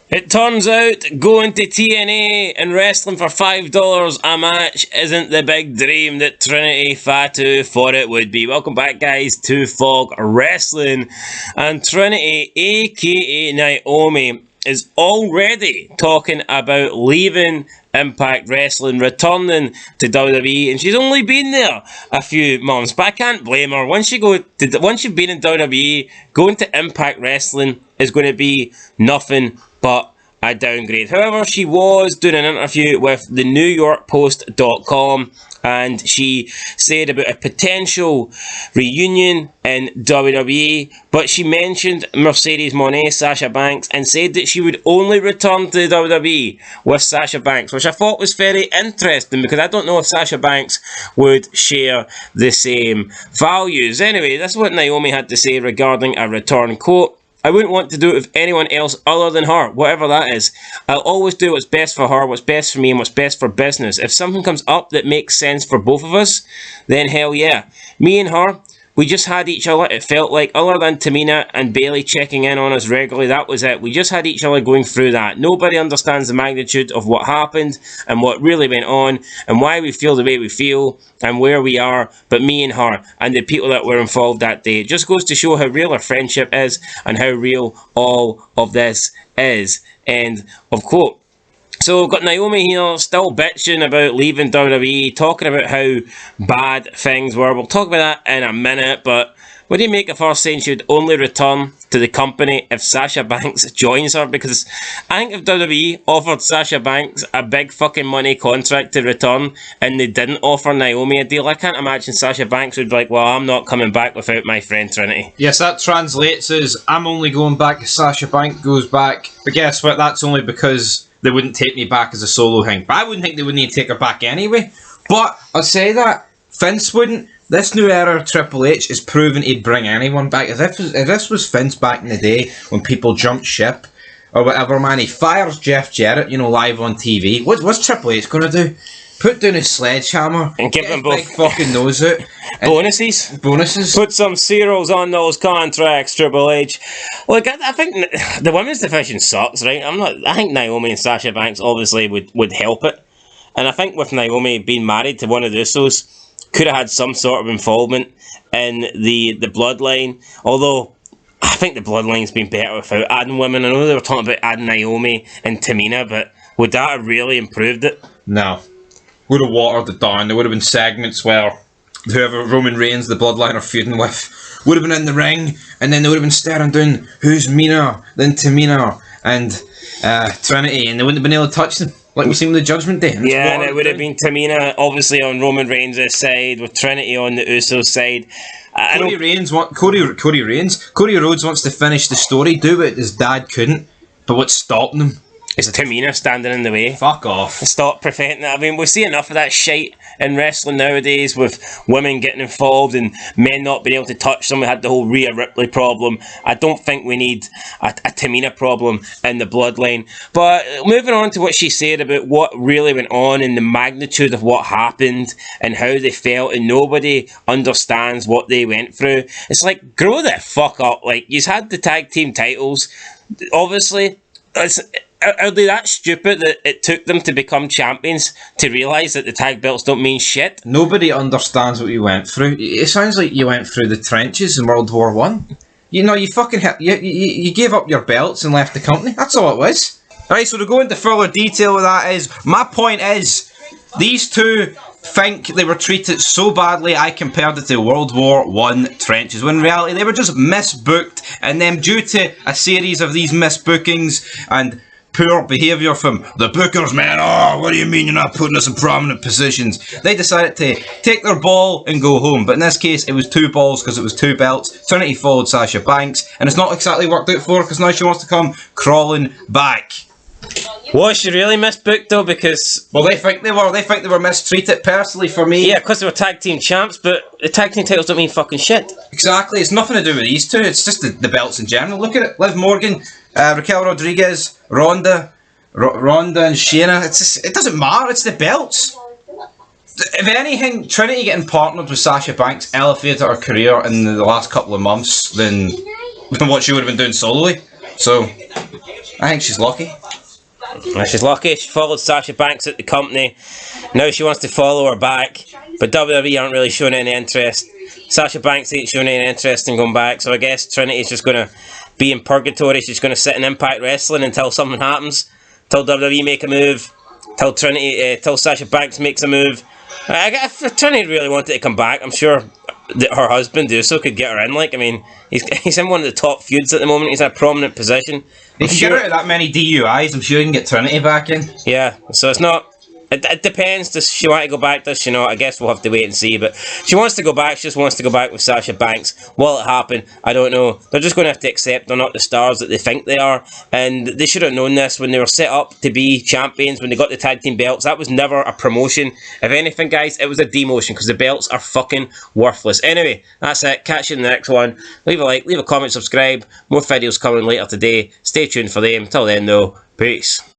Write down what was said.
It turns out going to TNA and wrestling for $5 a match isn't the big dream that Trinity Fatu thought it would be. Welcome back, guys, to Fog Wrestling. And Trinity, aka Naomi, is already talking about leaving Impact Wrestling, returning to WWE, and she's only been there a few months. But I can't blame her. Once you've been in WWE, going to Impact Wrestling is going to be nothing but a downgrade. However, she was doing an interview with the NewYorkPost.com, and she said about a potential reunion in WWE, but she mentioned MONE, Sasha Banks, and said that she would only return to WWE with Sasha Banks, which I thought was very interesting, because I don't know if Sasha Banks would share the same values. Anyway, this is what Naomi had to say regarding a return. Quote, "I wouldn't want to do it with anyone else other than her, whatever that is. I'll always do what's best for her, what's best for me, and what's best for business. If something comes up that makes sense for both of us, then hell yeah. Me and her, we just had each other, it felt like, other than Tamina and Bailey checking in on us regularly, that was it. We just had each other going through that. Nobody understands the magnitude of what happened and what really went on and why we feel the way we feel and where we are, but me and her and the people that were involved that day. It just goes to show how real our friendship is and how real all of this is." End of quote. So we've got Naomi here still bitching about leaving WWE, talking about how bad things were. We'll talk about that in a minute, but what do you make of her saying she would only return to the company if Sasha Banks joins her? Because I think if WWE offered Sasha Banks a big fucking money contract to return and they didn't offer Naomi a deal, I can't imagine Sasha Banks would be like, well, I'm not coming back without my friend Trinity. Yes, that translates as, I'm only going back if Sasha Banks goes back. But guess what? That's only because they wouldn't take me back as a solo thing. But I wouldn't think they would need to take her back anyway. But I'll say that Vince wouldn't. This new era of Triple H is proven he'd bring anyone back. If this was Vince back in the day when people jumped ship or whatever, man, he fires Jeff Jarrett, live on TV. What's Triple H going to do? Put down his sledgehammer and give them both big fucking nose out. Bonuses. Put some zeros on those contracts, Triple H. Look, I think the women's division sucks, right? I think Naomi and Sasha Banks obviously would help it, and I think with Naomi being married to one of the Usos, could have had some sort of involvement in the bloodline. Although I think the bloodline's been better without adding women. I know they were talking about adding Naomi and Tamina, but would that have really improved it? No. Would have watered it down. There would have been segments where whoever Roman Reigns, the bloodline, are feuding with, would have been in the ring, and then they would have been staring down who's meaner than Tamina and Trinity, and they wouldn't have been able to touch them, like we seen with the Judgment Day. And yeah, and it would have been Tamina, obviously, on Roman Reigns' side, with Trinity on the Usos side. Cody Rhodes wants to finish the story, do what his dad couldn't, but what's stopping him? Is Tamina standing in the way? Fuck off. Stop preventing that. I mean, we see enough of that shite in wrestling nowadays with women getting involved and men not being able to touch them. We had the whole Rhea Ripley problem. I don't think we need a Tamina problem in the bloodline. But moving on to what she said about what really went on and the magnitude of what happened and how they felt, and nobody understands what they went through. It's like, grow the fuck up. Like, you've had the tag team titles. Obviously, are they that stupid that it took them to become champions to realise that the tag belts don't mean shit? Nobody understands what you went through. It sounds like you went through the trenches in World War One. You fucking you gave up your belts and left the company. That's all it was. Right, so to go into further detail with that is, my point is, these two think they were treated so badly I compared it to World War One trenches, when in reality they were just misbooked, and then due to a series of these misbookings and poor behaviour from the bookers, man, oh, what do you mean you're not putting us in prominent positions? They decided to take their ball and go home, but in this case it was two balls because it was two belts. Trinity followed Sasha Banks, and it's not exactly worked out for her because now she wants to come crawling back. Was she really misbooked though? Because, well, they think they were mistreated. Personally, for me, yeah, because they were tag team champs, but the tag team titles don't mean fucking shit. Exactly, it's nothing to do with these two. It's just the belts in general. Look at it: Liv Morgan, Raquel Rodriguez, Ronda and Shayna. It doesn't matter. It's the belts. If anything, Trinity getting partnered with Sasha Banks elevated her career in the last couple of months than what she would have been doing solely. So I think she's lucky. She's lucky. She followed Sasha Banks at the company. Now she wants to follow her back, but WWE aren't really showing any interest. Sasha Banks ain't showing any interest in going back, so I guess Trinity's just going to be in purgatory. She's going to sit in Impact Wrestling until something happens, till WWE make a move, till Sasha Banks makes a move. If Trinity really wanted to come back, I'm sure that her husband Uso could get her in. Like, I mean, he's in one of the top feuds at the moment. He's in a prominent position. If you get out of that many DUIs, I'm sure you can get Trinity back in. Yeah, so it's not. It depends. Does she want to go back? Does she not? I guess we'll have to wait and see. But she wants to go back. She just wants to go back with Sasha Banks. Will it happen? I don't know. They're just going to have to accept they're not the stars that they think they are. And they should have known this when they were set up to be champions, when they got the tag team belts. That was never a promotion. If anything, guys, it was a demotion because the belts are fucking worthless. Anyway, that's it. Catch you in the next one. Leave a like, leave a comment, subscribe. More videos coming later today. Stay tuned for them. Till then, though, peace.